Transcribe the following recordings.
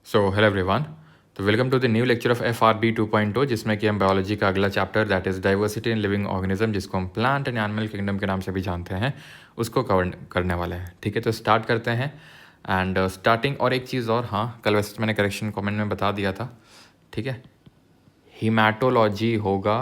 Hello everyone. तो welcome to the new lecture of FRB 2.0 जिसमें कि हम बायोलॉजी का अगला chapter that is diversity in living organism, जिसको हम प्लांट एंड एनिमल किंगडम के नाम से भी जानते हैं, उसको कवर करने वाले हैं। ठीक है, तो स्टार्ट करते हैं। एंड स्टार्टिंग और एक चीज़ और, हाँ कल वैसे मैंने करेक्शन कमेंट में बता दिया था। ठीक है, हीमाटोलॉजी होगा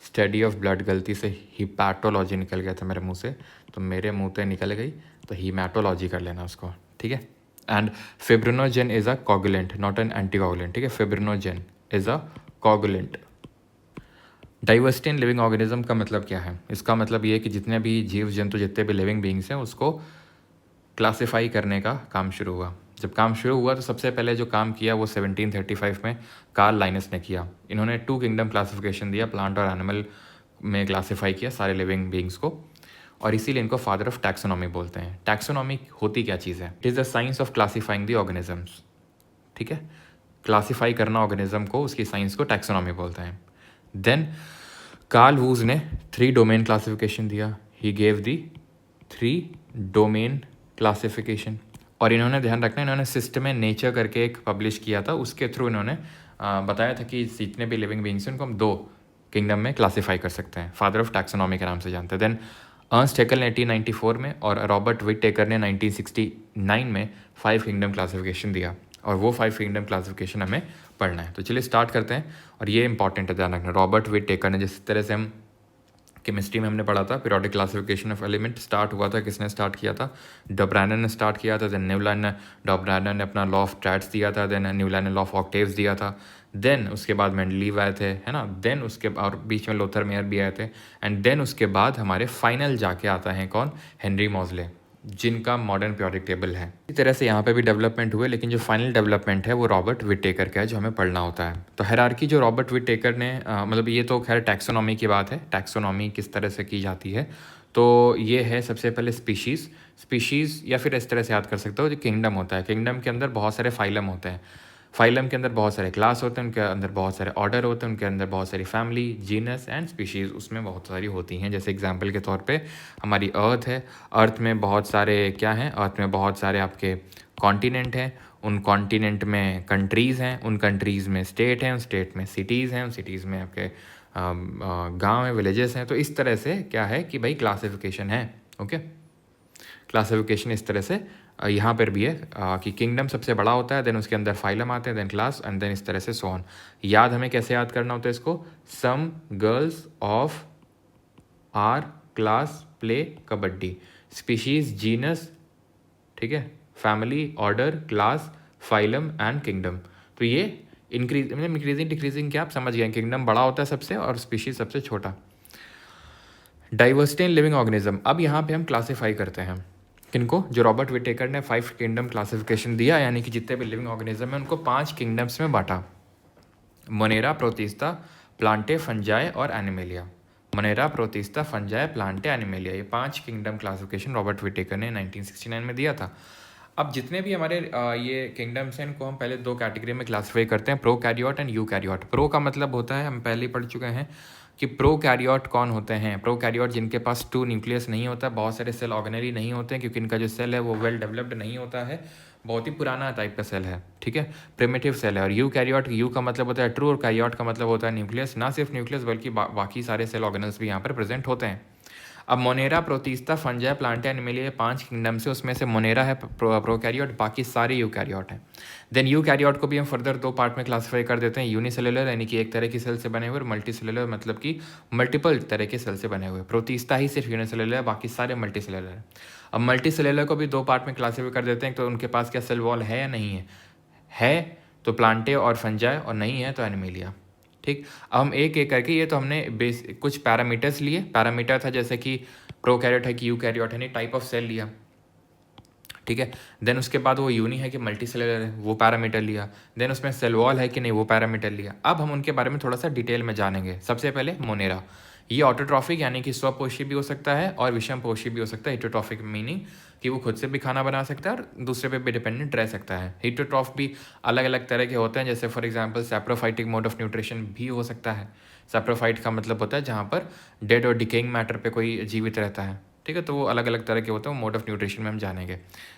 स्टडी ऑफ ब्लड, गलती से हिपैटोलॉजी निकल गया था मेरे मुंह से, तो मेरे मुंह से निकल गई, तो हीमाटोलॉजी कर लेना उसको। ठीक है, and fibrinogen is a coagulant not an anticoagulant. ठीक है, fibrinogen is a coagulant. Diversity in living organism का मतलब क्या है? इसका मतलब ये है कि जितने भी जीव जंतु, जितने भी लिविंग बींग्स हैं, उसको क्लासिफाई करने का काम शुरू हुआ। जब काम शुरू हुआ तो सबसे पहले जो काम किया वो 1735 में कार्ल लाइनस ने किया। इन्होंने 2 किंगडम क्लासिफिकेशन दिया, प्लांट और एनिमल में क्लासिफाई किया सारे लिविंग बींग्स को, और इसीलिए इनको फादर ऑफ टैक्सोनॉमी बोलते हैं। टैक्सोनॉमी होती क्या चीज़ है? It is the science of classifying the organisms. ठीक है, क्लासिफाई करना ऑर्गेनिज्म को, उसकी साइंस को टैक्सोनॉमी बोलते हैं। देन कार्ल वूज ने 3 डोमेन क्लासिफिकेशन दिया। He gave the 3 domain classification, और इन्होंने ध्यान रखना, इन्होंने सिस्टम नेचर करके एक पब्लिश किया था, उसके थ्रू इन्होंने बताया था कि जितने भी लिविंग बींग्स हैं उनको हम 2 किंगडम में क्लासीफाई कर सकते हैं। फादर ऑफ टैक्सोनॉमी के नाम से जानते हैं। देन अर्नस्ट हैकेल ने 1894 में और रॉबर्ट विटेकर ने 1969 में 5 किंगडम क्लासिफिकेशन दिया, और वो 5 किंगडम क्लासिफिकेशन हमें पढ़ना है। तो चलिए स्टार्ट करते हैं, और ये इंपॉर्टेंट है ध्यान रखना। रॉबर्ट विटेकर ने, जिस तरह से हम केमिस्ट्री में हमने पढ़ा था periodic classification of element start हुआ था, किसने स्टार्ट किया था? डब्रैनन ने स्टार्ट किया था। देन डब्रैनन ने अपना लॉ ऑफ ट्रैट्स दिया था। देन न्यूलैंड ने लॉ ऑफ ऑक्टेव्स दिया था। देन उसके बाद मेंडलीव आए थे, है ना। देन उसके और बीच में लोथर मेयर भी आए थे। एंड देन उसके बाद हमारे फाइनल जाके आता है कौन? हेनरी मॉजले, जिनका मॉडर्न पीरियोडिक टेबल है। इसी तरह से यहाँ पे भी डेवलपमेंट हुए, लेकिन जो फाइनल डेवलपमेंट है वो रॉबर्ट विटेकर का है, जो हमें पढ़ना होता है। तो हायरार्की जो रॉबर्ट विटेकर ने मतलब ये तो खैर टैक्सोनॉमी की बात है, टैक्सोनॉमी किस तरह से की जाती है। तो ये है सबसे पहले स्पीशीज़, या फिर इस तरह से याद कर सकते हो जो किंगडम होता है। किंगडम के अंदर बहुत सारे फाइलम होते हैं। फाइलम के अंदर बहुत सारे क्लास होते हैं, उनके अंदर बहुत सारे ऑर्डर होते हैं, उनके अंदर बहुत सारी फैमिली, जीनस एंड स्पीशीज़ उसमें बहुत सारी होती हैं। जैसे एग्जांपल के तौर पे हमारी अर्थ है, अर्थ में बहुत सारे क्या हैं? अर्थ में बहुत सारे आपके कॉन्टिनेंट हैं, उन कॉन्टिनेंट में कंट्रीज़ हैं, उन कंट्रीज़ में स्टेट हैं, उन स्टेट में सिटीज़ हैं, उन सिटीज़ में आपके गांव हैं, विलेजेस हैं। तो इस तरह से क्या है कि भाई क्लासिफिकेशन है। ओके, क्लासिफिकेशन इस तरह से यहाँ पर भी है कि किंगडम सबसे बड़ा होता है, देन उसके अंदर फाइलम आते हैं, देन क्लास, एंड देन इस तरह से सो ऑन। याद हमें कैसे याद करना होता है इसको? Some girls of our class play kabaddi. Species, genus, ठीक है, family, order, class, phylum and kingdom. तो ये इंक्रीजिंग डिक्रीजिंग क्या आप समझ गए? किंगडम बड़ा होता है सबसे और स्पीशीज सबसे छोटा। डाइवर्सिटी इन लिविंग ऑर्गेनिज्म, अब यहाँ पे हम क्लासीफाई करते हैं किनको? जो रॉबर्ट विटेकर ने 5 किंगडम क्लासिफिकेशन दिया, यानी कि जितने भी लिविंग ऑर्गेनिज्म है उनको 5 किंगडम्स में बांटा। मोनेरा, प्रोटिस्टा, प्लांटे, फंजाई और animalia. Monera, protista, fungi, Plantae, animalia, ये 5 किंगडम क्लासिफिकेशन रॉबर्ट विटेकर ने 1969 में दिया था। अब जितने भी हमारे ये किंगडम्स हैं इनको हम पहले 2 कैटेगरी में क्लासीफाई करते हैं, प्रोकैरियोट एंड यूकैरियोट। प्रो का मतलब होता है, हम पहले ही पढ़ चुके हैं कि प्रोकैरियोट कौन होते हैं। प्रोकैरियोट जिनके पास 2 न्यूक्लियस नहीं होता, बहुत सारे सेल ऑर्गेनली नहीं होते हैं, क्योंकि इनका जो सेल है वो वेल डेवलप्ड नहीं होता है, बहुत ही पुराना टाइप का सेल है। ठीक है, प्रिमिटिव सेल है। और यूकैरियोट, यू का मतलब होता है ट्रू, और कैरियोट का मतलब होता है न्यूक्लियस। ना सिर्फ न्यूक्लियस बल्कि बाकी सारे सेल ऑर्गेनल्स भी यहाँ पर प्रेजेंट होते हैं। अब Monera, protista, fungi, Plantae, animalia, 5 kingdom से उसमें से मोनेरा है प्रोकैरियोट, बाकी सारे यूकैरियोट हैं। देन यूकैरियोट को भी हम फर्दर 2 पार्ट में क्लासिफाई कर देते हैं, यूनिसेलुलर यानी कि एक तरह की सेल से बने हुए, और मल्टीसेलुलर मतलब कि मल्टीपल तरह के सेल से बने हुए। प्रोटिस्टा ही सिर्फ यूनिसेलुलर है, बाकी सारे मल्टीसेलुलर हैं। अब मल्टीसेलुलर को भी 2 पार्ट में क्लासिफाई कर देते हैं, तो उनके पास क्या सेल वॉल है या नहीं है तो प्लांटे और फंजाई, और नहीं है तो एनिमेलिया। ठीक, अब हम एक एक करके, ये तो हमने कुछ पैरामीटर्स लिए। पैरामीटर था जैसे कि प्रोकैरियोट है कि यूकैरियोट है, नहीं, टाइप ऑफ सेल लिया। ठीक है, देन उसके बाद वो यूनी है कि मल्टी सेलुलर है, वो पैरामीटर लिया। देन उसमें सेल वॉल है कि नहीं, वो पैरामीटर लिया। अब हम उनके बारे में थोड़ा सा डिटेल में जानेंगे। सबसे पहले मोनेरा, ये ऑटोट्रॉफिक यानी कि स्वपोषी भी हो सकता है और विषम पोषी भी हो सकता है। हिटोट्रॉफिक मीनिंग कि वो खुद से भी खाना बना सकता है और दूसरे पे भी डिपेंडेंट रह सकता है। हिटोट्रॉफ भी अलग अलग तरह के होते हैं, जैसे for example saprophytic mode of nutrition भी हो सकता है। सैप्रोफाइट का मतलब होता है जहाँ पर डेड और डिकेइंग मैटर पे कोई जीवित रहता है। ठीक है, तो वो अलग अलग तरह के होते हैं, मोड ऑफ न्यूट्रिशन में हम जानेंगे।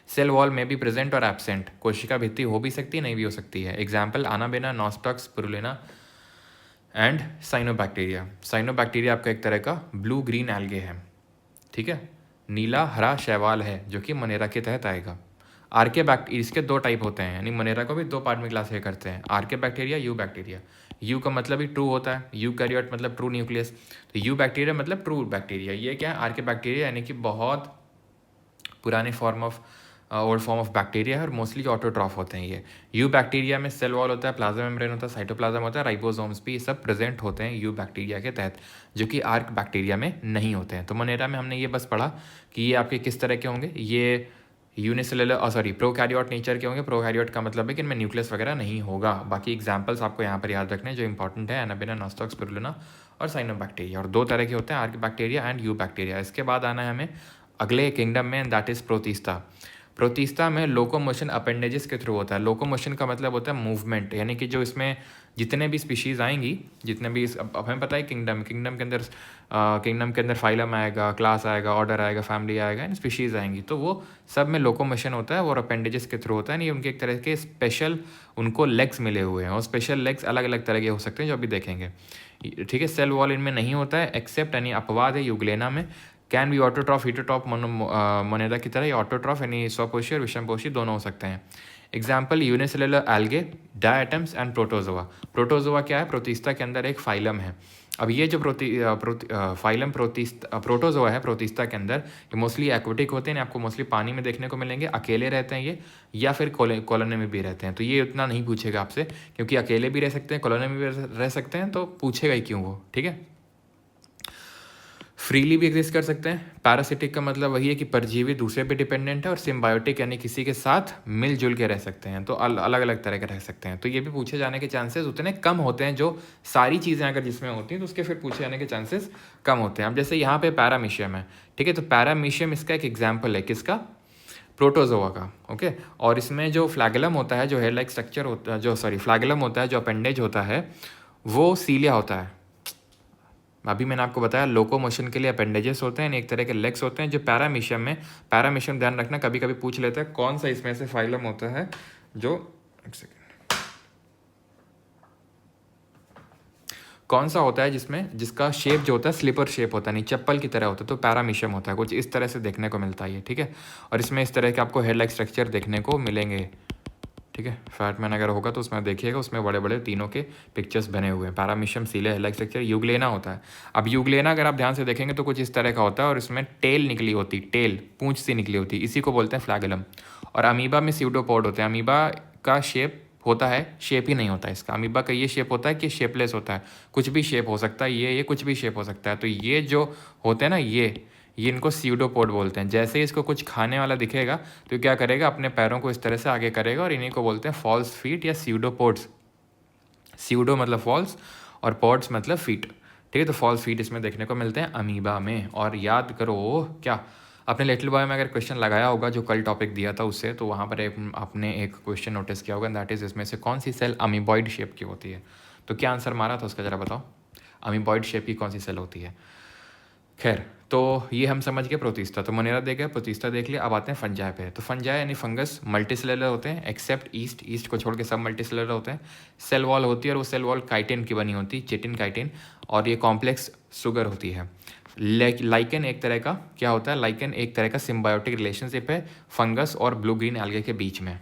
सेल वॉल में भी प्रेजेंट और एब्सेंट, कोशिका भित्ति हो भी सकती है, नहीं भी हो सकती है। Example anabaena, nostocs, spirulina and cyanobacteria. Cyanobacteria आपका एक तरह का ब्लू ग्रीन एल्गे है, ठीक है। नीला हरा शैवाल है जो कि मनेरा के तहत आएगा। आर्के बैक्टीरिया, इसके दो टाइप होते हैं, यानी मनेरा को भी दो पार्ट में क्लासिफाई करते हैं, आर्के बैक्टीरिया, यू बैक्टीरिया। यू का मतलब ही ट्रू होता है, यू कैरियोट मतलब ट्रू न्यूक्लियस, तो यू बैक्टीरिया मतलब ट्रू बैक्टीरिया। ये क्या है, आर्के बैक्टीरिया यानी कि बहुत पुराने form of old form of bacteria है और मोस्टली ऑटोट्रॉफ होते हैं ये। यू बैक्टीरिया में सेल वॉल होता है, प्लाज्मा मेम्ब्रेन होता है, साइटोप्लाज्म होता है, राइबोसोम्स भी, ये सब प्रेजेंट होते हैं यू बैक्टीरिया के तहत, जो कि आर्क बैक्टीरिया में नहीं होते हैं। तो मनेरा में हमने ये बस पढ़ा कि ये आपके किस तरह के होंगे, ये यूनिसेलुलर सॉरी प्रोकैरियोट नेचर के होंगे। प्रोकैरियोट का मतलब है कि इनमें न्यूक्लियस वगैरह नहीं होगा। बाकी एग्जाम्पल्स आपको यहाँ पर याद रखने जो इंपॉर्टेंट है, एनाबेना, नॉस्टॉक्स, स्पिरुलिना और साइनोबैक्टीरिया। और दो तरह के होते हैं, arc bacteria and you bacteria. इसके बाद आना है हमें अगले किंगडम में, and that is protista. Protista में लोकोमोशन अपेंडेजेस के थ्रू होता है। लोकोमोशन का मतलब होता है मूवमेंट, यानी कि जो इसमें जितने भी स्पीशीज़ आएंगी, जितने भी अब हमें पता है किंगडम के अंदर फाइलम आएगा, क्लास आएगा, ऑर्डर आएगा, फैमिली आएगा एंड स्पीशीज़ आएंगी, तो वो सब में लोकोमोशन होता है और अपेंडेजेस के थ्रू होता है। नहीं, उनके एक तरह के स्पेशल उनको लेग्स मिले हुए हैं और स्पेशल लेग्स अलग अलग तरह के हो सकते हैं जो अभी देखेंगे, ठीक है। सेल वॉल इनमें नहीं होता है एक्सेप्ट, यानी अपवाद है, यूग्लेना में। कैन बी ऑटोट्रॉफ, हीटोट्रॉफ, मोनेरा की तरह ऑटोट्रॉफ यानी स्वपोषी और विषमपोषी दोनों हो सकते हैं। Example unicellular algae, diatoms and protozoa. Protozoa क्या है, प्रोटिस्टा के अंदर एक फाइलम है। अब ये जो फाइलम प्रोटोजोआ है प्रोटिस्टा के अंदर, ये मोस्टली एक्वेटिक होते हैं, आपको मोस्टली पानी में देखने को मिलेंगे, अकेले रहते हैं ये, या फिर कॉलोनी में भी रहते हैं। तो ये उतना नहीं पूछेगा आपसे, क्योंकि अकेले भी रह सकते हैं, कॉलोनी में भी रह सकते हैं, तो पूछेगा ही क्यों वो, ठीक है। फ्रीली भी एग्जिस्ट कर सकते हैं। पैरासिटिक का मतलब वही है कि परजीवी दूसरे पे डिपेंडेंट है, और सिम्बायोटिक यानी किसी के साथ मिलजुल के रह सकते हैं, तो अलग अलग तरह के रह सकते हैं। तो ये भी पूछे जाने के चांसेस उतने कम होते हैं, जो सारी चीज़ें अगर जिसमें होती हैं तो उसके फिर पूछे जाने के चांसेस कम होते हैं। अब जैसे यहाँ पे पैरामीशियम है, ठीक है, तो पैरामीशियम इसका एक एग्जाम्पल है, किसका, प्रोटोजोआ का, ओके। और इसमें जो फ्लैगेलम होता है, जो हेयर लाइक स्ट्रक्चर होता है, फ्लैगेलम होता है, जो अपेंडेज होता है, वो सीलिया होता है। अभी मैंने आपको बताया लोकोमोशन के लिए अपेंडेजेस होते हैं, एक तरह के लेग्स होते हैं। जो पैरामीशियम ध्यान रखना, कभी कभी पूछ लेते हैं कौन सा इसमें से फाइलम होता है जो, एक सेकेंड, कौन सा होता है जिसका शेप जो होता है स्लीपर शेप होता है, नहीं चप्पल की तरह होता है, तो पैरामीशियम होता है। कुछ इस तरह से देखने को मिलता है ये, ठीक है। और इसमें इस तरह के आपको हेड लाइक स्ट्रक्चर देखने को मिलेंगे, ठीक है। फैटमैन अगर होगा तो उसमें देखिएगा, उसमें बड़े बड़े तीनों के पिक्चर्स बने हुए हैं। Paramecium, cilia, head like structure, euglena होता है। अब यूग्लेना अगर आप ध्यान से देखेंगे तो कुछ इस तरह का होता है, और इसमें टेल निकली होती, टेल पूंछ सी निकली होती, इसी को बोलते हैं फ्लैगेलम। और अमीबा में स्यूडोपोड होते हैं। अमीबा का शेप होता है, शेप ही नहीं होता इसका। अमीबा का ये शेप होता है कि शेपलेस होता है, कुछ भी शेप हो सकता है, ये कुछ भी शेप हो सकता है। तो ये जो होते हैं ना, ये इनको स्यूडोपोड बोलते हैं। जैसे ही इसको कुछ खाने वाला दिखेगा तो क्या करेगा, अपने पैरों को इस तरह से आगे करेगा, और इन्हीं को बोलते हैं फॉल्स फीट या स्यूडोपोड्स। स्यूडो मतलब फॉल्स और पॉड्स मतलब फीट, ठीक है। तो फॉल्स फीट इसमें देखने को मिलते हैं अमीबा में। और याद करो क्या, अपने लिटिल बॉय में अगर क्वेश्चन लगाया होगा जो कल टॉपिक दिया था उससे, तो वहाँ पर आपने एक क्वेश्चन नोटिस किया होगा, दैट इज़ इसमें से कौन सी सेल अमीबॉइड शेप की होती है। तो क्या आंसर मारा था उसका, ज़रा बताओ, अमीबॉइड शेप की कौन सी सेल होती है। खैर, तो ये हम समझ गए प्रोटिस्टा, तो मोनेरा देख गया, प्रोटिस्टा देख लिया। अब आते हैं फंजाई पे। तो फंजाई यानी फंगस मल्टीसेलुलर होते हैं, एक्सेप्ट ईस्ट को छोड़ के सब मल्टीसेलुलर होते हैं। सेल वॉल होती है, और वो सेल वॉल काइटिन की बनी होती है, चिटिन काइटिन, और ये कॉम्प्लेक्स सुगर होती है। लाइकेन एक तरह का क्या होता है, लाइकेन एक तरह का सिम्बायोटिक रिलेशनशिप है फंगस और ब्लू ग्रीन एल्गे के बीच में।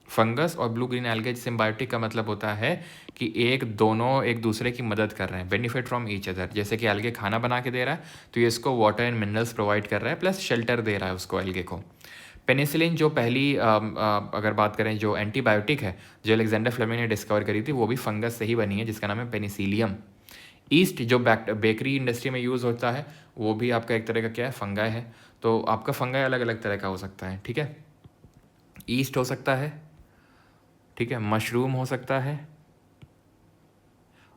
फंगस और ब्लू ग्रीन एल्गे सिम्बायोटिक का मतलब होता है कि दोनों एक दूसरे की मदद कर रहे हैं, बेनिफिट फ्रॉम ईच अदर। जैसे कि एल्गे खाना बना के दे रहा है, तो ये इसको वाटर एंड मिनरल्स प्रोवाइड कर रहा है, प्लस शेल्टर दे रहा है उसको, एल्गे को। पेनिसिलिन जो पहली अगर बात करें जो एंटीबायोटिक है, जो अलेक्जेंडर फ्लेमिंग ने डिस्कवर करी थी, वो भी फंगस से ही बनी है, जिसका नाम है पेनिसिलियम। ईस्ट जो बेकरी इंडस्ट्री में यूज़ होता है, वो भी आपका एक तरह का क्या है, फंगाई है। तो आपका फंगाई अलग अलग तरह का हो सकता है, ठीक है। ईस्ट हो सकता है, ठीक है, मशरूम हो सकता है,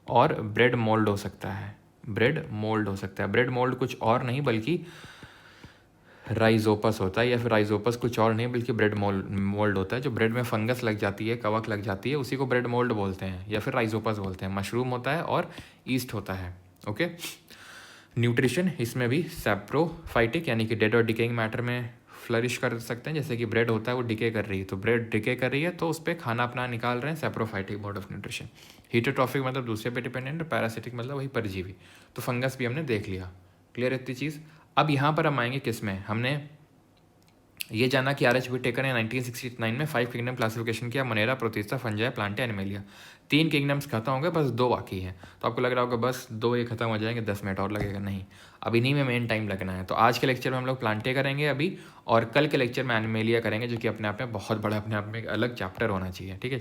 और ब्रेड मोल्ड हो सकता है। ब्रेड मोल्ड कुछ और नहीं बल्कि राइजोपस होता है, या फिर राइजोपस कुछ और नहीं बल्कि ब्रेड मोल्ड होता है। जो ब्रेड में फंगस लग जाती है, कवक लग जाती है, उसी को ब्रेड मोल्ड बोलते हैं, या फिर राइजोपस बोलते हैं। मशरूम होता है और ईस्ट होता है, ओके। न्यूट्रिशन, इसमें भी सैप्रोफाइटिक यानी कि डेड और डिकेइंग मैटर में फ्लरिश कर सकते हैं। जैसे कि ब्रेड होता है वो डिके कर रही है, तो ब्रेड डिके कर रही है तो उस पर खाना अपना निकाल रहे हैं, सैप्रोफाइटिक मोड ऑफ न्यूट्रिशन। हीटोट्रॉफिक मतलब दूसरे पे डिपेंडेंट, पैरासिटिक मतलब वही परजीवी। तो फंगस भी हमने देख लिया, क्लियर इतनी चीज़। अब यहाँ पर हम आएंगे किस में, हमने ये जाना कि आर एच विटेकर ने 1969 में 5 किंगडम क्लासिफिकेशन किया, Manera, protista, fungi, Plantae, animalia. 3 kingdoms खत्म हो गए, बस 2 बाकी हैं। तो आपको लग रहा होगा बस 2 ये खत्म हो जाएंगे, 10 मिनट और लगेगा। नहीं, अब इन्हीं में मेन टाइम लगना है। तो आज के लेक्चर में हम लोग प्लांटे करेंगे अभी, और कल के लेक्चर में एनिमेलिया करेंगे, जो कि अपने आप में बहुत बड़ा, अपने आप में एक अलग चैप्टर होना चाहिए, ठीक है।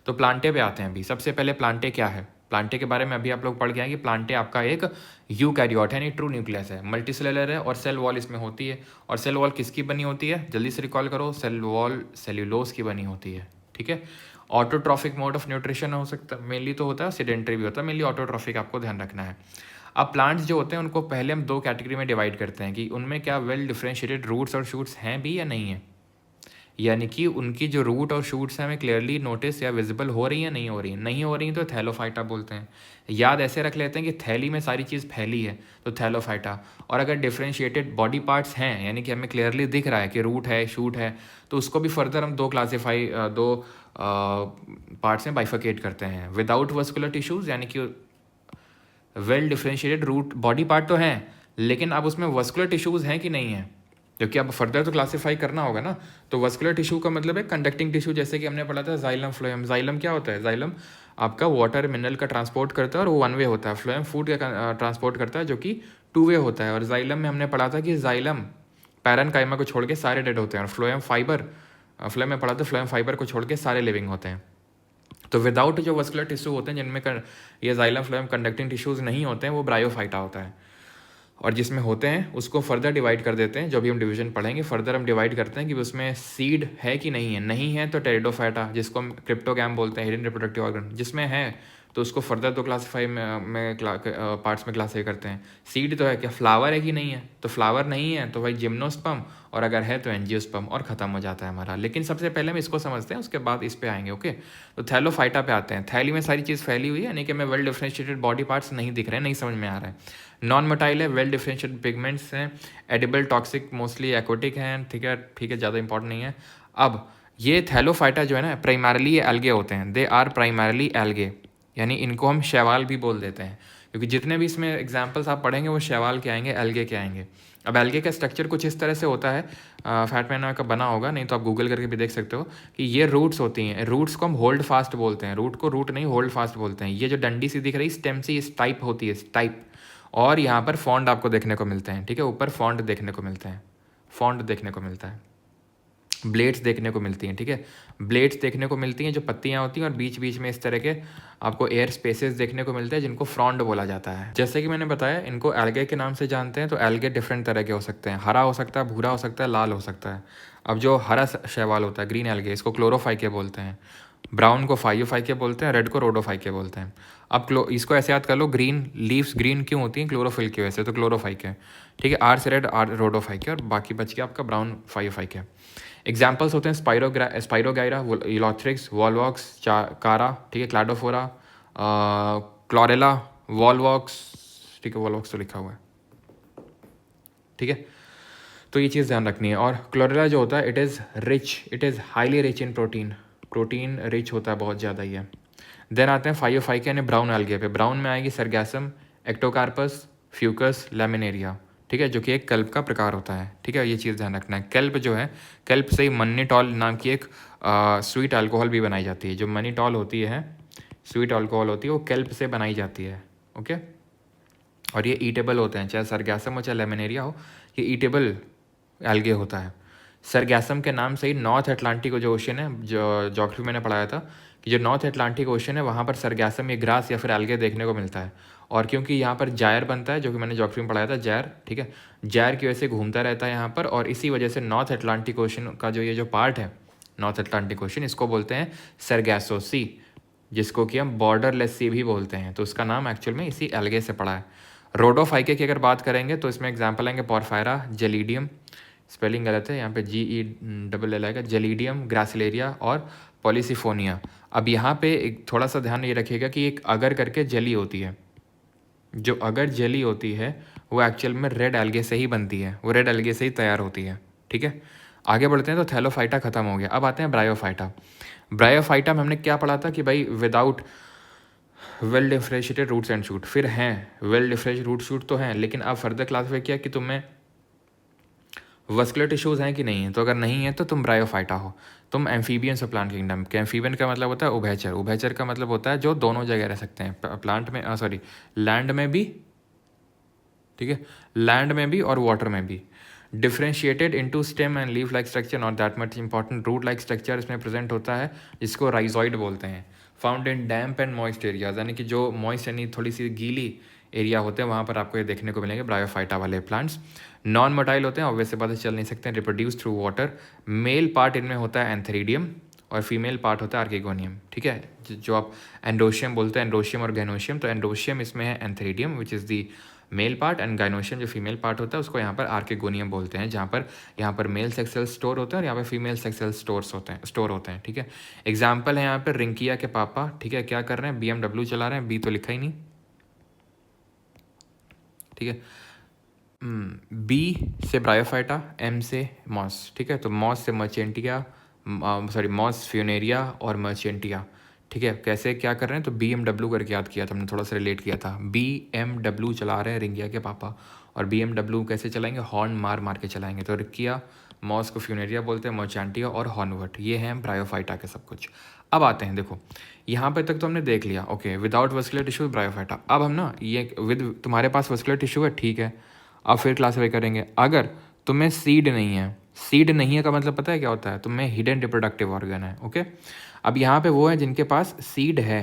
तो प्लांटे पे आते हैं अभी। सबसे पहले प्लांटे क्या है, प्लांटे के बारे में अभी आप लोग पढ़ के आएंगे। प्लांटे आपका एक यूकैरियोट है, यानी ट्रू न्यूक्लियस है, मल्टीसेलुलर है और सेल वॉल इसमें होती है। और सेल वॉल किसकी बनी होती है, जल्दी से रिकॉल करो, सेल वॉल सेल्यूलोज की बनी होती है, ठीक है। ऑटोट्रॉफिक मोड ऑफ न्यूट्रिशन हो सकता है, मेनली तो होता है, सीडेंटरी भी होता है, मेनली ऑटोट्रॉफिक आपको ध्यान रखना है। अब प्लांट्स जो होते हैं उनको पहले हम 2 कैटेगरी में डिवाइड करते हैं कि उनमें क्या वेल डिफरेंशिएटेड रूट्स और शूट्स हैं भी या नहीं है, यानी कि उनकी जो रूट और शूट्स हैं हमें क्लियरली नोटिस या विजिबल हो रही है, नहीं हो रही है। नहीं हो रही हैं तो थैलोफाइटा बोलते हैं। याद ऐसे रख लेते हैं कि थैली में सारी चीज़ फैली है तो थैलोफाइटा। और अगर डिफरेंशिएटेड बॉडी पार्ट्स हैं, यानी कि हमें क्लियरली दिख रहा है कि रूट है, शूट है, तो उसको भी फर्दर हम 2 पार्ट्स में बाइफिकेट करते हैं। विदाउट वस्कुलर टिश्यूज़, यानी कि well differentiated root body part तो हैं, लेकिन अब उसमें वस्कुलर टिश्यूज़ हैं कि नहीं है, क्योंकि अब फर्दर तो क्लासीफाई करना होगा ना। तो वस्कुलर टिश्यू का मतलब है कंडक्टिंग टिश्यू, जैसे कि हमने पढ़ा था जाइलम फ्लोएम। जाइलम क्या होता है, जाइलम आपका वाटर मिनरल का ट्रांसपोर्ट करता है और वो 1 वे होता है। फ्लोएम फूड का ट्रांसपोर्ट करता है जो कि 2 वे होता है। और जाइलम में हमने पढ़ा था कि जाइलम पैरेन्काइमा को छोड़ के सारे डेड होते हैं, और फ्लोएम में पढ़ा था फ्लोएम फाइबर को छोड़ के सारे लिविंग होते हैं। तो विदाउट जो वस्कुलर टिश्यू होते हैं जिनमें ये जाइलम फ्लोएम कंडक्टिंग टिश्यूज़ नहीं होते हैं, वो ब्रायोफाइटा होता है। और जिसमें होते हैं उसको फर्दर डिवाइड कर देते हैं, जो भी हम डिवीजन पढ़ेंगे फर्दर हम डिवाइड करते हैं कि उसमें सीड है कि नहीं है। नहीं है तो टेरिडोफाइटा, जिसको हम क्रिप्टोगैम बोलते हैं, हिडन रिप्रोडक्टिव ऑर्गन। जिसमें है तो उसको फर्दर 2 क्लासीफाई पार्ट्स में क्लासीफाई करते हैं। सीड तो है, क्या फ्लावर है कि नहीं है, तो फ्लावर नहीं है तो भाई जिम्नोस्पर्म, और अगर है तो एंजियोस्पर्म, और ख़त्म हो जाता है हमारा। लेकिन सबसे पहले हम इसको समझते हैं, उसके बाद इस पे आएंगे, ओके। तो थैलोफाइटा पे आते हैं। थैली में सारी चीज़ फैली हुई है, यानी कि हमें वेल डिफरेंशिएटेड बॉडी पार्ट्स नहीं दिख रहे हैं, नहीं समझ में आ रहा है। नॉन मोटाइल है, वेल डिफरेंशिएटेड पिगमेंट्स हैं, एडिबल, टॉक्सिक, मोस्टली एक्वेटिक हैं, ठीक है, ज़्यादा इंपॉर्टेंट नहीं है। अब ये थैलोफाइटा जो है ना, प्राइमरली ये एल्गे होते हैं, दे आर प्राइमरली एल्गे, यानी इनको हम शैवाल भी बोल देते हैं, क्योंकि जितने भी इसमें एग्जाम्पल्स आप पढ़ेंगे वो शैवाल के आएंगे, एल्गे के आएंगे। अब एल्गे का स्ट्रक्चर कुछ इस तरह से होता है, फैटमैन का बना होगा, नहीं तो आप गूगल करके भी देख सकते हो कि ये रूट्स होती हैं। रूट्स को हम होल्ड फास्ट बोलते हैं, रूट को रूट नहीं होल्ड फास्ट बोलते हैं। ये जो डंडी सी दिख रही स्टेम सी, इस टाइप होती है, टाइप। और यहाँ पर फॉन्ड आपको देखने को मिलते हैं, ठीक है, ऊपर फॉन्ड देखने को मिलते हैं, फॉन्ड देखने को मिलता है, ब्लेड्स देखने को मिलती हैं, ठीक है, ब्लेड्स देखने को मिलती हैं जो पत्तियां होती हैं, और बीच बीच में इस तरह के आपको एयर स्पेसेस देखने को मिलते हैं जिनको फ्रॉन्ड बोला जाता है। जैसे कि मैंने बताया इनको एल्गे के नाम से जानते हैं। तो एल्गे डिफरेंट तरह के हो सकते हैं, हरा हो सकता है, भूरा हो सकता है, लाल हो सकता है। अब जो हरा शैवाल होता है, ग्रीन एल्गे, इसको क्लोरोफाइके बोलते हैं, ब्राउन को फाइयोफाइके बोलते हैं, रेड को रोडोफाइके बोलते हैं। अब इसको ऐसे याद कर लो, ग्रीन लीव्स ग्रीन क्यों होती हैं, क्लोरोफिल की वजह से, तो क्लोरोफाइके, ठीक है। आर से रेड, आर रोडोफाइके, और बाकी बच गया आपका ब्राउन फाइयोफाइके। एग्जाम्पल्स होते हैं स्पाइरोगाइरा, इलॉथ्रिक्स, वॉलवॉक्स, कारा, ठीक है, क्लाडोफोरा, क्लोरेला, वॉलवॉक्स, ठीक है, वॉलवॉक्स तो लिखा हुआ है, ठीक है। तो ये चीज़ ध्यान रखनी है। और क्लोरेला जो होता है it is highly rich in protein rich होता है, बहुत ज़्यादा ही है। देन आते हैं फाइयोफाइके यानी ब्राउन एल्गे पे। ब्राउन में आएगी सरगैसम, एक्टोकार्पस, फ्यूकस, लैमिनेरिया, ठीक है, जो कि एक कल्प का प्रकार होता है, ठीक है। ये चीज़ ध्यान रखना है। कल्प जो है, कल्प से ही मन्नीटॉल नाम की एक स्वीट अल्कोहल भी बनाई जाती है। जो मन्नीटॉल होती है, स्वीट अल्कोहल होती है, वो कल्प से बनाई जाती है, ओके। और ये ईटेबल होते हैं, चाहे सरगैसम हो चाहे लैमिनेरिया हो, ये ईटेबल एल्गे होता है। सरगैसम के नाम से ही नॉर्थ अटलांटिक जो ओशन है, जो ज्योग्राफी मैंने पढ़ाया था कि जो नॉर्थ अटलांटिक ओशन है वहाँ पर सरगैसम ये ग्रास या फिर एल्गे देखने को मिलता है। और क्योंकि यहाँ पर जायर बनता है, जो कि मैंने ज्योग्राफी में पढ़ाया था, जायर, ठीक है, जायर की वजह से घूमता रहता है यहाँ पर, और इसी वजह से नॉर्थ अटलांटिक ओशन का जो पार्ट है, नॉर्थ अटलांटिक ओशन, इसको बोलते हैं सरगैसो सी, जिसको कि हम बॉर्डरलेस सी भी बोलते हैं। तो उसका नाम एक्चुअल में इसी एल्गे से पड़ा है। रोडोफाइके की अगर बात करेंगे तो इसमें एग्जाम्पल आएंगे पोरफायरा, जेलीडियम, स्पेलिंग गलत है यहाँ पे, GELL आएगा, जेलीडियम, ग्रासिलेरिया और पॉलीसिफोनिया। अब यहाँ पे एक थोड़ा सा ध्यान ये रखिएगा कि एक अगर करके जेली होती है, जो अगर जेली होती है वो एक्चुअल में रेड एल्गे से ही बनती है, वो रेड एल्गे से ही तैयार होती है, ठीक है। आगे बढ़ते हैं तो थैलोफाइटा खत्म हो गया, अब आते हैं ब्रायोफाइटा। ब्रायोफाइटा में हमने क्या पढ़ा था कि भाई without well differentiated roots and shoot, फिर हैं वेल डिफ्रेंशिएटेड रूट शूट तो हैं, लेकिन अब फर्दर क्लासीफाई किया कि तुम्हें वस्कुलर टिश्यूज़ हैं कि नहीं है, तो अगर नहीं है तो तुम ब्रायोफाइटा हो, तुम एम्फीबियंस ऑफ प्लांट किंगडम के। एम्फीबियन का मतलब होता है उभयचर, उभयचर का मतलब होता है जो दोनों जगह रह सकते हैं, प्लांट में सॉरी लैंड में भी, ठीक है, लैंड में भी और वाटर में भी। Differentiated into stem and leaf like structure, not that much important, root like structure इसमें प्रेजेंट होता है, जिसको राइजॉइड बोलते हैं। Found in damp and moist areas, यानी कि जो मॉइस्ट यानी थोड़ी सी गीली एरिया होते हैं वहाँ पर आपको ये देखने को मिलेंगे ब्रायोफाइटा वाले प्लांट्स। नॉन मोटाइल होते हैं, ऑब्वियस से बात है, चल नहीं सकते हैं, reproduce through water. Male part इनमें होता है एंथेरिडियम और फीमेल पार्ट होता है आर्किगोनियम, ठीक है, जो आप एंडोशियम बोलते हैं, एंडोशियम और गैनोशियम, तो एंडोशियम इसमें है antheridium which is the male part, and gynoecium जो फीमेल पार्ट होता है उसको यहाँ पर आर्किगोनियम बोलते हैं, जहाँ पर यहाँ पर मेल सेक्स सेल स्टोर होते हैं और यहाँ पर फीमेल सेक्स सेल स्टोर होते हैं, ठीक है। एग्जाम्पल है यहाँ पर रिंकिया के पापा, ठीक है, क्या कर रहे हैं, BMW चला रहे हैं, बी तो लिखा ही नहीं, ठीक है। बी से ब्रायोफाइटा, एम से मॉस, ठीक है, तो मॉस से मर्चेंटिया, सॉरी मॉस फ्यूनेरिया और मर्चेंटिया, ठीक है। कैसे क्या कर रहे हैं, तो BMW करके याद किया था हमने, थोड़ा सा रिलेट किया था। BMW चला रहे हैं रिंगिया के पापा, और BMW कैसे चलाएंगे, हॉर्न मार मार के चलाएंगे, तो रिकिया, मॉस को फ्यूनेरिया बोलते हैं, मर्चेंटिया और हॉर्नवर्ट, ये हैं ब्रायोफाइटा के सब कुछ। अब आते हैं, देखो यहाँ पे तक तो हमने देख लिया, okay, without vascular tissue bryophyta. अब हम ना ये विद तुम्हारे पास वस्कुलर टिश्यू है, ठीक है, अब फिर क्लासीफाई करेंगे। अगर तुम्हें सीड नहीं है, सीड नहीं है का मतलब पता है क्या होता है, तुम्हें हिडन रिप्रोडक्टिव ऑर्गन है, ओके। अब यहाँ पे वो है जिनके पास सीड है,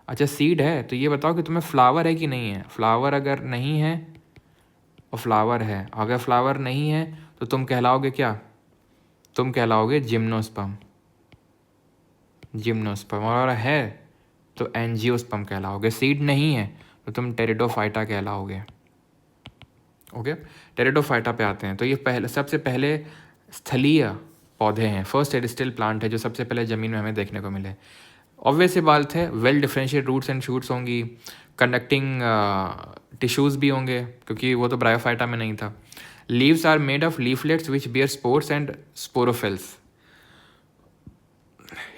अच्छा सीड है तो ये बताओ कि तुम्हें फ्लावर है कि नहीं है। फ्लावर अगर नहीं है और फ्लावर है, अगर फ्लावर नहीं है तो तुम कहलाओगे क्या, तुम कहलाओगे जिम्नोस्पर्म, जिम्नोस्पर्म, और है तो एंजियोस्पर्म कहलाओगे। सीड नहीं है तो तुम टेरिडोफाइटा कहलाओगे, ओके। टेरिडोफाइटा पे आते हैं, तो ये पहले सबसे पहले स्थलीय पौधे हैं, फर्स्ट टेरिस्टियल प्लांट है जो सबसे पहले ज़मीन में हमें देखने को मिले। ऑब्वियस सी बात है, well differentiate roots and shoots होंगी, कंडक्टिंग टिश्यूज़ भी होंगे क्योंकि वो तो ब्रायोफाइटा में नहीं था। Leaves are made of leaflets which bear spores and sporophylls.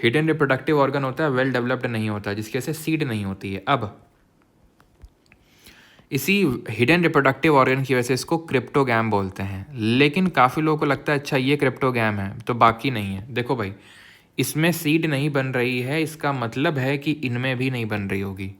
Hidden reproductive organ होता है, वेल डेवलप्ड नहीं होता, जिसकी वजह से सीड नहीं होती है। अब इसी हिडन रिप्रोडक्टिव ऑर्गन की वजह से इसको क्रिप्टोगैम बोलते हैं, लेकिन काफ़ी लोगों को लगता है अच्छा ये क्रिप्टोगैम है तो बाकी नहीं है। देखो भाई, इसमें सीड नहीं बन रही है, इसका मतलब है कि इनमें भी नहीं बन रही होगी।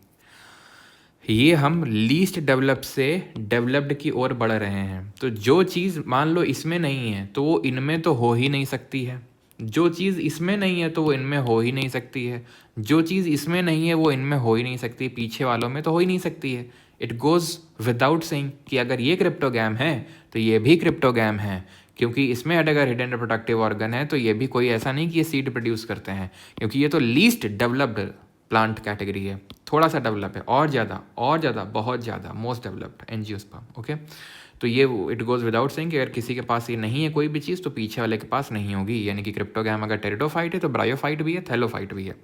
ये हम लीस्ट डेवलप से डेवलप्ड की ओर बढ़ रहे हैं, तो जो चीज़ मान लो इसमें नहीं है तो वो इनमें तो हो ही नहीं सकती है, जो चीज़ इसमें नहीं है तो वो इनमें हो ही नहीं सकती है, जो चीज़ इसमें नहीं है वो इनमें हो ही नहीं सकती, पीछे वालों में तो हो ही नहीं सकती है। इट गोज़ विदाउट सेइंग कि अगर ये क्रिप्टोगैम है तो ये भी क्रिप्टोगैम है, क्योंकि इसमें अगर हिडन रिप्रोडक्टिव ऑर्गन है तो ये भी कोई ऐसा नहीं कि ये सीड प्रोड्यूस करते हैं, क्योंकि ये तो लीस्ट डेवलप्ड प्लांट कैटेगरी है, थोड़ा सा डेवलप है, और ज़्यादा बहुत ज़्यादा मोस्ट डेवलप्ड एंजियोस्पर्म, ओके। तो ये इट गोज़ विदाउट सेइंग कि अगर किसी के पास ये नहीं है कोई भी चीज़ तो पीछे वाले के पास नहीं होगी, यानी कि क्रिप्टोगैम अगर टेरिडोफाइट है तो ब्रायोफाइट भी है, थैलोफाइट भी है।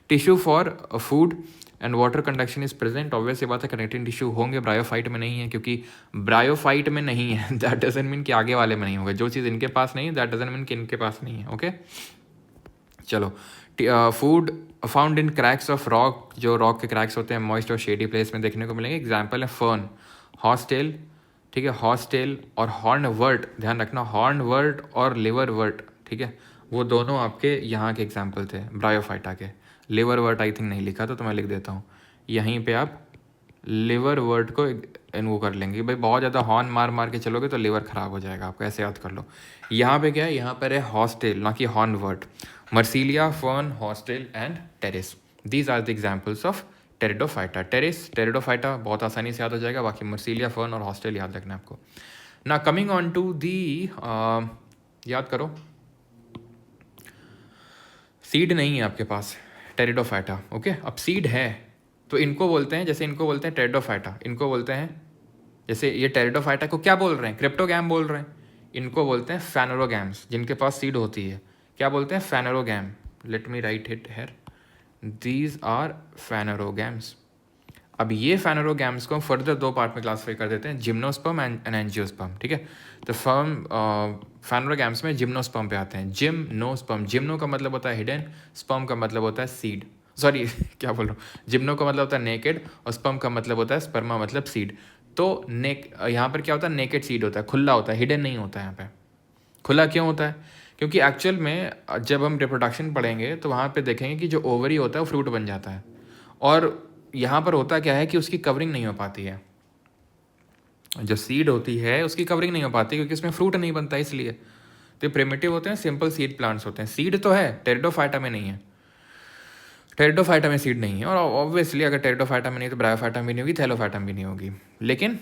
Tissue for food and water conduction is present, obvious ये बात है कनेक्टिंग टिश्यू होंगे, ब्रायोफाइट में नहीं है, क्योंकि ब्रायोफाइट में नहीं है दैट डजंट मीन कि आगे वाले में नहीं होगा, जो चीज़ इनके पास नहीं है दैट डजंट मीन कि इनके पास नहीं है, ओके। चलो, food found in cracks of rock, जो रॉक के क्रैक्स होते हैं मॉइस्ट और शेडी प्लेस में देखने को मिलेंगे। एग्जाम्पल है फर्न, हॉर्सटेल, ठीक है, हॉर्सटेल और हॉर्नवर्ट, ध्यान रखना हॉर्नवर्ट और लिवरवर्ट, ठीक है, वो दोनों आपके यहाँ के एग्जाम्पल थे ब्रायोफाइटा के। लिवरवर्ट आई थिंक नहीं लिखा तो मैं लिख देता हूँ, यहीं पे आप लिवरवर्ट को वो कर लेंगे भाई, बहुत ज़्यादा हॉर्न मार मार के चलोगे तो लिवर ख़राब हो जाएगा आपका, ऐसे याद कर लो। यहाँ पे क्या है, यहाँ पर है हॉर्सटेल ना कि hornwort. Marsilea, fern, horsetail and pteris, these are the examples of pteridophyta. Pteridophyta बहुत आसानी से याद हो जाएगा, बाकी मर्सीलिया, फर्न और हॉस्टेल याद रखना है आपको। ना कमिंग ऑन टू दी, याद करो, सीड नहीं है आपके पास टेरिडोफाइटा, ओके। अब सीड है तो इनको बोलते हैं, जैसे इनको बोलते हैं टेरिडोफाइटा, इनको बोलते हैं, जैसे ये टेरिडोफाइटा को क्या बोल रहे हैं, क्रिप्टोगैम बोल रहे हैं, इनको बोलते हैं फैनोरोगैम्स, जिनके पास सीड होती है। क्या बोलते हैं, phanerogam, let me write it here, these are phanerogams. अब ये फेनोरोगैम्स को हम फर्दर 2 पार्ट में क्लासीफाई कर देते हैं, जिम्नोस्पर्म एंड एंजियोस्पर्म, ठीक है। तो फेनोरोगैम्स में जिम्नोस्पर्म पे आते हैं। जिम्नोस्पर्म, जिम्नो का मतलब होता है हिडन, स्पर्म का मतलब होता है सीड, सॉरी क्या बोल रहा हूँ, जिम्नो का मतलब होता है नेकेड और स्पर्म का मतलब होता है स्पर्मा मतलब सीड। तो यहाँ पर क्या होता है, नेकेड सीड होता है, खुला होता है, हिडन नहीं होता है। यहाँ पे खुला क्यों होता है, क्योंकि एक्चुअल में जब हम रिप्रोडक्शन पढ़ेंगे तो वहाँ पे देखेंगे कि जो ओवरी होता है वो फ्रूट बन जाता है, और यहाँ पर होता क्या है कि उसकी कवरिंग नहीं हो पाती है, जो सीड होती है उसकी कवरिंग नहीं हो पाती क्योंकि उसमें फ्रूट नहीं बनता, इसलिए। तो प्रिमिटिव होते हैं, सिंपल सीड प्लांट्स होते हैं। सीड तो है, टेरिडोफाइटा में नहीं है, टेरिडोफाइटा में सीड नहीं है, और ऑब्वियसली अगर टेरिडोफाइटा में नहीं तो ब्रायोफाइटा भी नहीं होगी, थैलोफाइटा भी नहीं होगी। लेकिन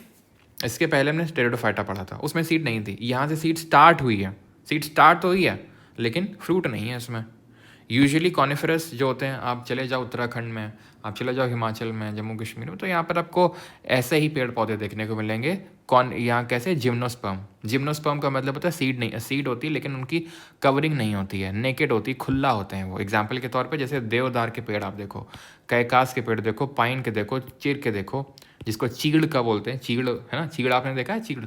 इसके पहले हमने टेरिडोफाइटा पढ़ा था, उसमें सीड नहीं थी, यहाँ से सीड स्टार्ट हुई है, सीड स्टार्ट तो हुई है लेकिन फ्रूट नहीं है इसमें। यूजुअली कॉनिफरस जो होते हैं, आप चले जाओ उत्तराखंड में, आप चले जाओ हिमाचल में, जम्मू कश्मीर में, तो यहाँ पर आपको ऐसे ही पेड़ पौधे देखने को मिलेंगे। यहाँ कैसे, जिम्नोस्पर्म, जिम्नोस्पर्म का मतलब होता है सीड नहीं, सीड होती है लेकिन उनकी कवरिंग नहीं होती है, नेकेड होती, खुला होते हैं वो। एग्जाम्पल के तौर पे जैसे देवदार के पेड़ आप देखो, कैकास के पेड़ देखो, पाइन के देखो, चीड़ के देखो, जिसको चीड़ का बोलते हैं, चीड़ है ना, चीड़ आपने देखा है, चीड़,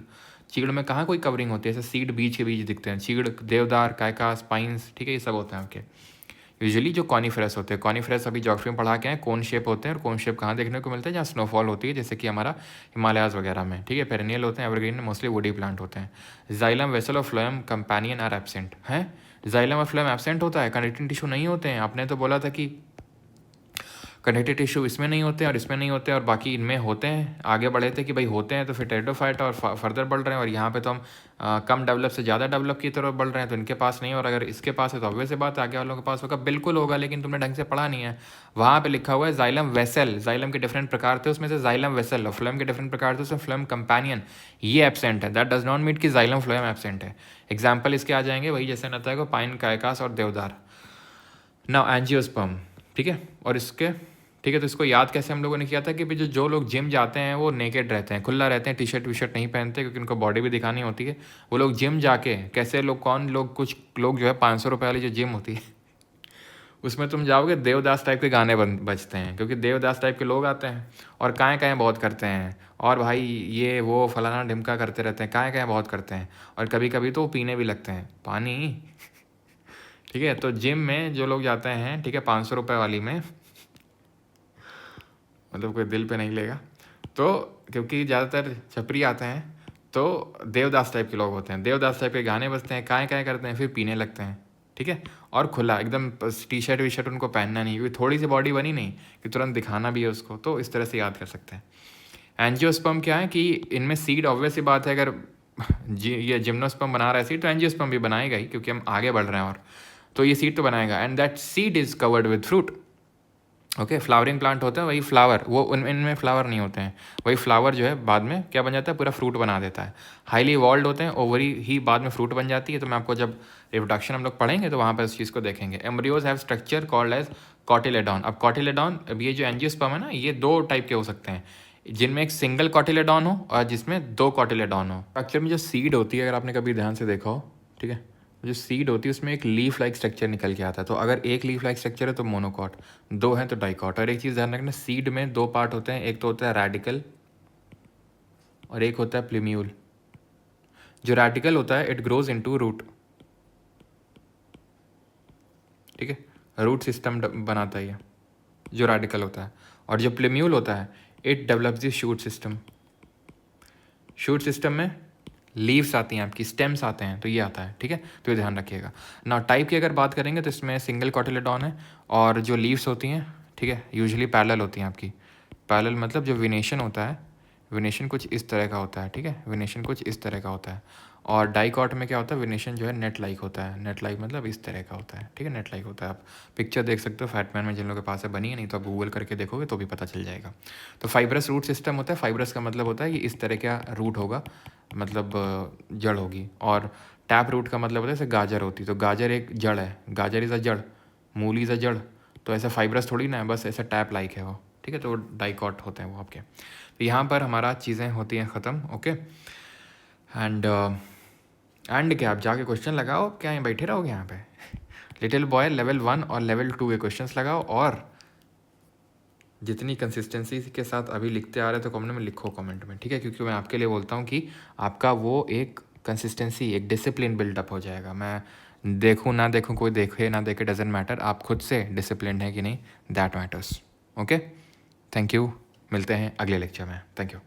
चीड़ में कहाँ कोई कवरिंग होती है, ऐसे सीड बीज के बीज दिखते हैं, चीड़, देवदार, कैकास, पाइन्स, ठीक है, ये सब होते हैं आपके। यूजुअली जो कॉनिफरस होते हैं, कॉनिफरस अभी ज्योग्राफी में पढ़ा के हैं, कोन शेप होते हैं, और कोन शेप कहाँ देखने को मिलते हैं, जहाँ स्नोफॉल होती है, जैसे कि हमारा हिमालयाज वगैरह में, ठीक है। पेरेनियल होते हैं, एवरग्रीन, मोस्टली वुडी प्लांट होते हैं। जाइलम, वेसल और फ्लोएम कंपेनियन आर एब्सेंट है, जाइलम और फ्लोएम एब्सेंट होता है, कनेक्टिंग टिश्यू नहीं होते हैं। आपने तो बोला था कि कनेक्टिव टिश्यू इसमें नहीं होते हैं और इसमें नहीं होते हैं, और बाकी इनमें होते हैं। आगे बढ़े थे कि भाई होते हैं, तो फिर टेरिडोफाइटा और फर्दर बढ़ रहे हैं, और यहाँ पे तो हम कम डेवलप से ज़्यादा डेवलप की तरफ बढ़ रहे हैं, तो इनके पास नहीं, और अगर इसके पास है तो ऑब्वियस से बात आगे वालों के पास होगा, बिल्कुल होगा, लेकिन तुमने ढंग से पढ़ा नहीं है। वहाँ पे लिखा हुआ है जाइलम वेसल, जाइलम के डिफरेंट प्रकार थे, उसमें से जाइलम वेसल, और फ्लोएम के डिफरेंट प्रकार थे, उसमें फ्लोएम कंपेनियन ये एब्सेंट है। दैट डज नॉट मीन कि जाइलम फ्लोएम एब्सेंट है। एग्जाम्पल इसके आ जाएंगे वही, जैसे नता है पाइन, कैकास और देवदार। नाउ एंजियोस्पर्म, ठीक है, और इसके, ठीक है, तो इसको याद कैसे हम लोगों ने किया था कि भाई जो लोग जिम जाते हैं वो नेकेड रहते हैं, खुला रहते हैं, टी शर्ट वी शर्ट नहीं पहनते क्योंकि उनको बॉडी भी दिखानी होती है। वो लोग जिम जाके कैसे लोग, कौन लोग, कुछ लोग जो है 500 रुपये वाली जो जिम होती है उसमें तुम जाओगे, देवदास टाइप के गाने बजते हैं, क्योंकि देवदास टाइप के लोग आते हैं और काएँ काएँ बहुत करते हैं, और भाई ये वो फलाना ढिमका करते रहते हैं, काएँ काएँ बहुत करते हैं, और कभी कभी तो पीने भी लगते हैं पानी ठीक है। तो जिम में जो लोग जाते हैं, ठीक है, 500 रुपये वाली में, मतलब कोई दिल पे नहीं लेगा, तो क्योंकि ज़्यादातर छपरी आते हैं, तो देवदास टाइप के लोग होते हैं, देवदास टाइप के गाने बजते हैं, काएँ काएँ करते हैं, फिर पीने लगते हैं, ठीक है। और खुला एकदम, टी शर्ट वी शर्ट उनको पहनना नहीं, क्योंकि थोड़ी सी बॉडी बनी नहीं कि तुरंत दिखाना भी है उसको, तो इस तरह से याद कर सकते हैं। एंजियोस्पर्म क्या है कि इनमें सीड, ऑब्वियस सी बात है, अगर ये जिम्नोस्पर्म बना रहा है सीड, तो एंजियोस्पर्म भी बनाएगा ही, क्योंकि हम आगे बढ़ रहे हैं, और तो ये सीड तो बनाएगा, and that seed is covered with fruit. Okay, flowering plant होता है, वही फ्लावर, वो इनमें फ्लावर नहीं होते हैं, वही फ्लावर जो है बाद में क्या बन जाता है, पूरा फ्रूट बना देता है। हाईली इवॉल्व होते हैं, ओवरी ही बाद में फ्रूट बन जाती है। तो मैं आपको जब रिप्रोडक्शन हम लोग पढ़ेंगे तो वहाँ पर उस चीज़ को देखेंगे। Embryos have structure called as cotyledon. अब कॉटिलेडॉन, अब ये जो एंजियोस्पर्म है ना, ये 2 टाइप के हो सकते हैं, जिनमें एक सिंगल कॉटिलेडॉन हो और जिसमें 2 कॉटिलेडॉन हो। एक्चुअली में जो सीड होती है, अगर आपने कभी ध्यान से देखा हो, ठीक है, जो सीड होती है उसमें एक लीफ लाइक स्ट्रक्चर निकल के आता है। तो अगर एक लीफ लाइक स्ट्रक्चर है तो मोनोकॉट, 2 हैं तो डाइकॉट। और एक चीज़ ध्यान रखना, सीड में 2 पार्ट होते हैं, एक तो होता है रेडिकल और एक होता है प्लूम्यूल। जो रेडिकल होता है इट ग्रोज इनटू रूट, ठीक है, रूट सिस्टम बनाता है ये जो रेडिकल होता है। और जो प्लूम्यूल होता है it develops the shoot system. Shoot system में लीव्स आती हैं आपकी, स्टेम्स आते हैं, तो ये आता है, ठीक है, तो ये ध्यान रखिएगा ना। टाइप की अगर बात करेंगे तो इसमें सिंगल कॉटिलेडॉन है, और जो लीव्स होती हैं, ठीक है, यूजुअली पैरेलल होती हैं आपकी। पैरेलल मतलब जो विनेशन होता है, विनेशन कुछ इस तरह का होता है, ठीक है, विनेशन कुछ इस तरह का होता है। और डाइकॉट में क्या होता है, विनेशन जो है नेट लाइक होता है, नेट लाइक मतलब इस तरह का होता है, ठीक है, नेट लाइक होता है। आप पिक्चर देख सकते हो फैटमैन में, जिन लोगों के पास है बनी है, नहीं तो आप गूगल करके देखोगे तो भी पता चल जाएगा। तो फाइब्रस रूट सिस्टम होता है, फाइब्रस का मतलब होता है कि इस तरह का रूट होगा, मतलब जड़ होगी। और टैप रूट का मतलब होता है जैसे गाजर होती, तो गाजर एक जड़ है, गाजर इज़ अ जड़, मूली इज़ अ जड़, तो ऐसा फाइब्रस थोड़ी ना है, बस ऐसा टैप लाइक है वो, ठीक है, तो डाइकॉट होते हैं वो आपके। तो यहाँ पर हमारा चीज़ें होती हैं ख़त्म। ओके, एंड क्या, आप जाके क्वेश्चन लगाओ, क्या यहाँ बैठे रहोगे यहाँ पे लिटिल बॉय लेवल 1 और लेवल 2 के क्वेश्चंस लगाओ, और जितनी कंसिस्टेंसी के साथ अभी लिखते आ रहे तो कमेंट में लिखो कमेंट में, ठीक है, क्योंकि मैं आपके लिए बोलता हूँ कि आपका वो एक कंसिस्टेंसी, एक डिसिप्लिन बिल्डअप हो जाएगा। मैं देखूँ ना देखूँ, कोई देखे ना देखे, डजेंट मैटर, आप खुद से डिसिप्लिन है कि नहीं, that matters. Okay, thank you, मिलते हैं अगले लेक्चर में, थैंक यू।